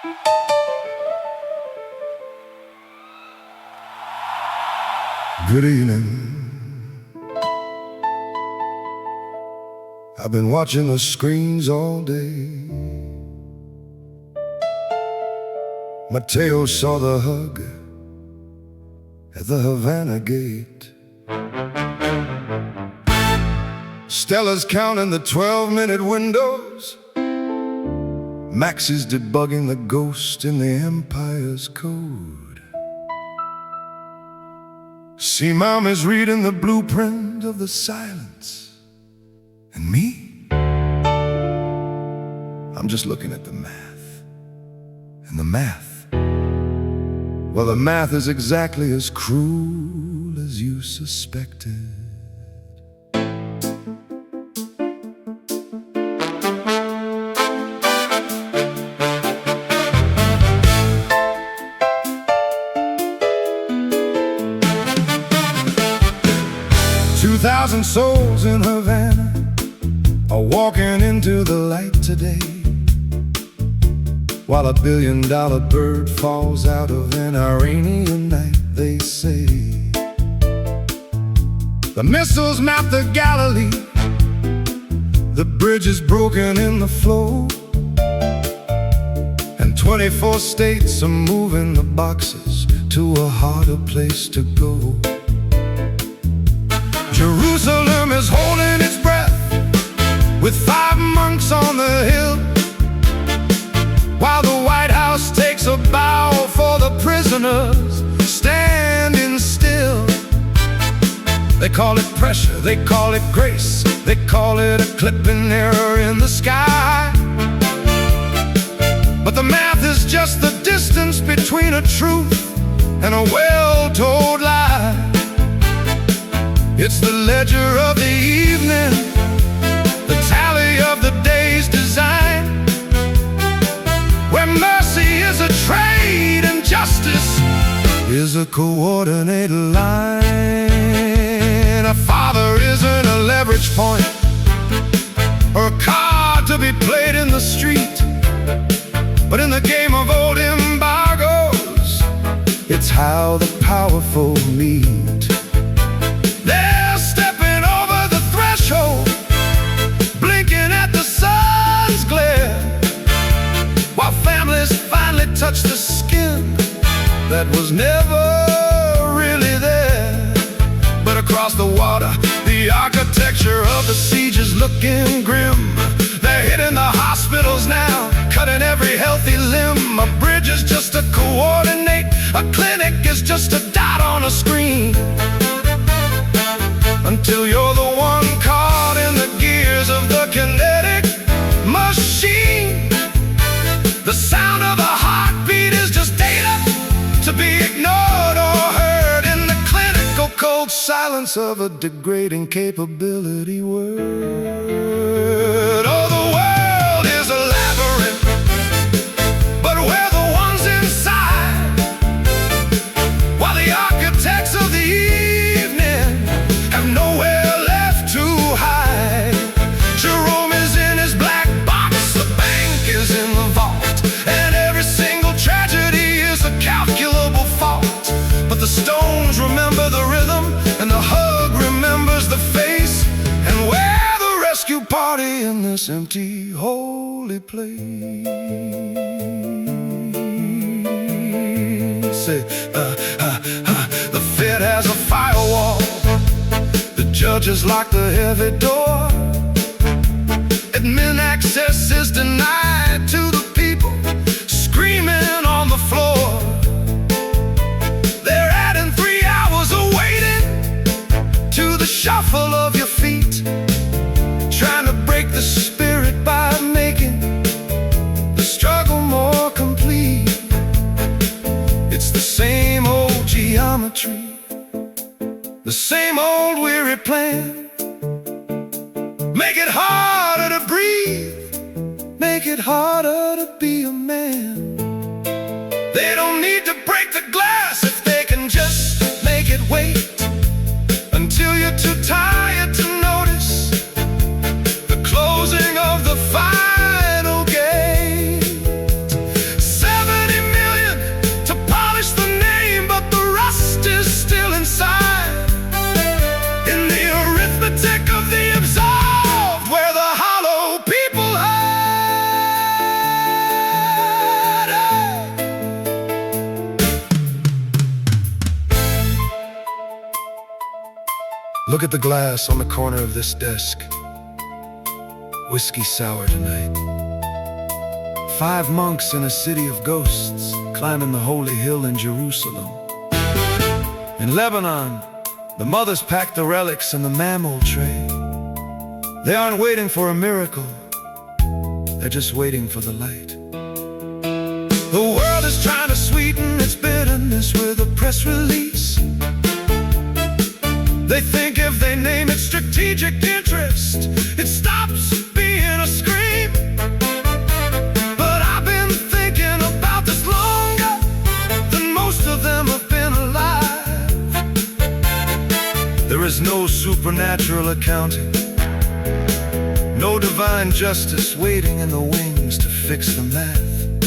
Good evening. I've been watching the screens all day. Mateo saw the hug at the Havana gate. Stella's counting the 12-minute windows. Maxi's debugging the ghost in the empire's code. Ximam is reading the blueprint of the silence. And me? I'm just looking at the math. And the math, well, the math is exactly as cruel as you suspected. 2,000 souls in Havana are walking into the light today, while a billion-dollar bird falls out of an Iranian night, they say. The missiles map the Galilee, the bridge is broken in the flow, and 24 states are moving the boxes to a harder place to go. Jerusalem is holding its breath with 5 monks on the hill, while the White House takes a bow for the prisoners standing still. They call it pressure, they call it grace, they call it a clipping error in the sky. But the math is just the distance between a truth and a well-told lie. It's the ledger of the evening, the tally of the day's design, where mercy is a trade and justice is a coordinated line. A father isn't a leverage point or a card to be played in the street, but in the game of old embargoes, it's how the powerful meet. They're stepping over the threshold, blinking at the sun's glare, while families finally touch the skin that was never really there. But across the water, the architecture of the siege is looking grim. They're hitting the hospitals now, cutting every healthy limb. A bridge is just a coordinate, a clinic is just a dot on a screen, until you're the one caught in the gears of the kinetic machine. The sound of a heartbeat is just data to be ignored or heard in the clinical cold silence of a degrading capability word. Oh, the world is a labyrinth, but we're the ones inside, while the architects of the evening have nowhere left to hide. Jerome is in his black box, the bank is in the vault, and every single tragedy is a calculable fault. But the stones remember the rhythm, and the hug remembers the face, and we're the rescue party in this empty holy place. Say, the Fed has a firewall, the judges lock the heavy door, admin access is denied to the people screaming on the floor. They're adding 3 hours of waiting to the shuffle of your feet, trying to break the spirit by making the struggle more complete. It's the same old geometry, the same old weary plan. Make it harder to breathe, make it harder to be a man. They don't need to break the glass if they can just make it wait until you're too tired to notice the closing of the final gate. Look at the glass on the corner of this desk. Whiskey sour tonight. 5 monks in a city of ghosts, climbing the holy hill in Jerusalem. In Lebanon, the mothers pack the relics in the mammal tray. They aren't waiting for a miracle, they're just waiting for the light. The world is trying to sweeten its bitterness with a press release. They think if they name it strategic interest, it stops being a scream. But I've been thinking about this longer than most of them have been alive. There is no supernatural accounting, no divine justice waiting in the wings to fix the math.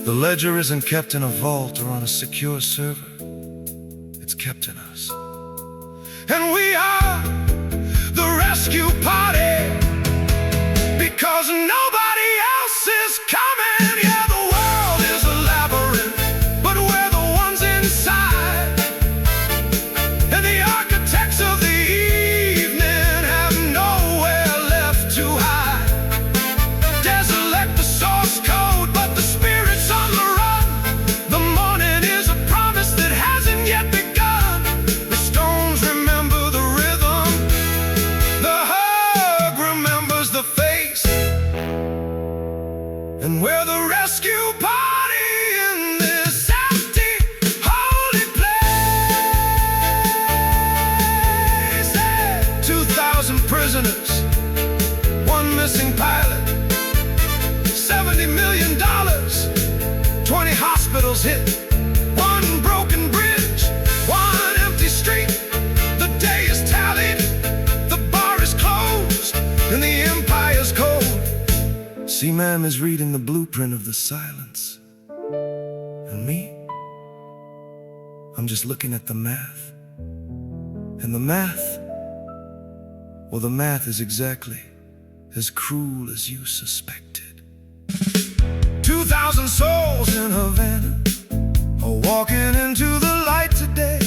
The ledger isn't kept in a vault or on a secure server. It's kept in us. And we are the rescue party, because nobody else is coming. Yeah, the world is a labyrinth, but we're the ones inside. And the architects of the evening have nowhere left to hide. Deselect the source code, but the spirit's on the run. The morning is a promise that hasn't yet begun. The stones remember the rhythm, the hug remembers the face. And we're the rescue party in this empty, holy place. 2,000 prisoners, 1 missing pilot, $70 million, 20 hospitals hit, 1 broken bridge, 1 empty street. The day is tallied, the bar is closed, and the empire's cold. Ximam is reading the blueprint of the silence. And me? I'm just looking at the math. And the math, well, the math is exactly as cruel as you suspected. 2,000 souls in Havana are walking into the light today,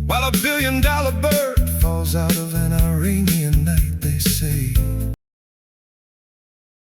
while a $1 billion bird falls out of an Iranian night, they say.